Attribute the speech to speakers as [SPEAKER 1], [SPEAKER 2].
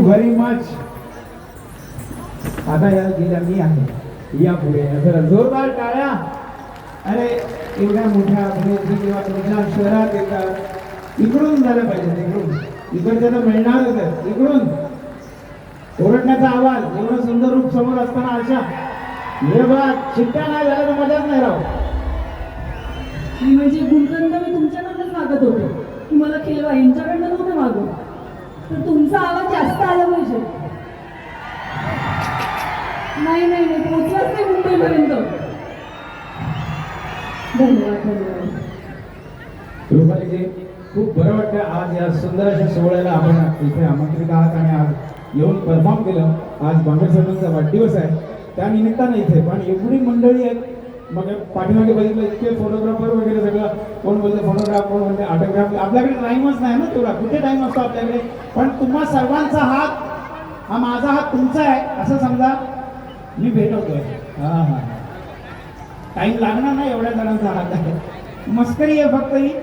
[SPEAKER 1] Very much. आता या गेल्या मी आहे या पुढे जरा जोरदार टाळ्या. अरे एवढ्या मोठ्या अभिनेत्री किंवा तुमच्या शहरात येतात इकडून झालं पाहिजे. तिकडून इकडच्या तर मिळणारच आहे. इकडून ओरडण्याचा आवाज. एवढं सुंदर रूप समोर असताना अशा हे बघा शिट्ट्या नाही झाल्या तर मजाच नाही राहू.
[SPEAKER 2] मी म्हणजे गुणगंध मी तुमच्याकडनंच मागत होते की मला खेळवा, यांच्याकडनं नव्हते मागू. तर तुमचा आवाज जास्त आला पाहिजे. नाही नाही नाही पोचलाच नाही मुंबईपर्यंत. धन्यवाद धन्यवाद.
[SPEAKER 1] रुपालीजी खूप बरं वाटतं आज या सुंदर अशा सोहळ्याला आपण इथे आमंत्रित आहात आणि आज येऊन परफॉर्म केलं. आज बांगर साहेबांचा वाढदिवस आहे त्या निमित्तानं इथे पण एवढी मंडळी आहेत. मग पाठीमागे बघितलं इतके फोटोग्राफर वगैरे सगळं. कोण बोलतं फोटोग्राफ, कोण म्हणते ऑटोग्राफ. आपल्याकडे टाईमच नाही ना तेवढा. कुठे टाईम असतो आपल्याकडे. पण तुम्हा सर्वांचा हात हा माझा हात तुमचा आहे असं समजा. मी भेटवतोय. हां हां टाईम लागणार नाही. एवढ्या जणांचा हात आहे. मस्करी आहे फक्त ही.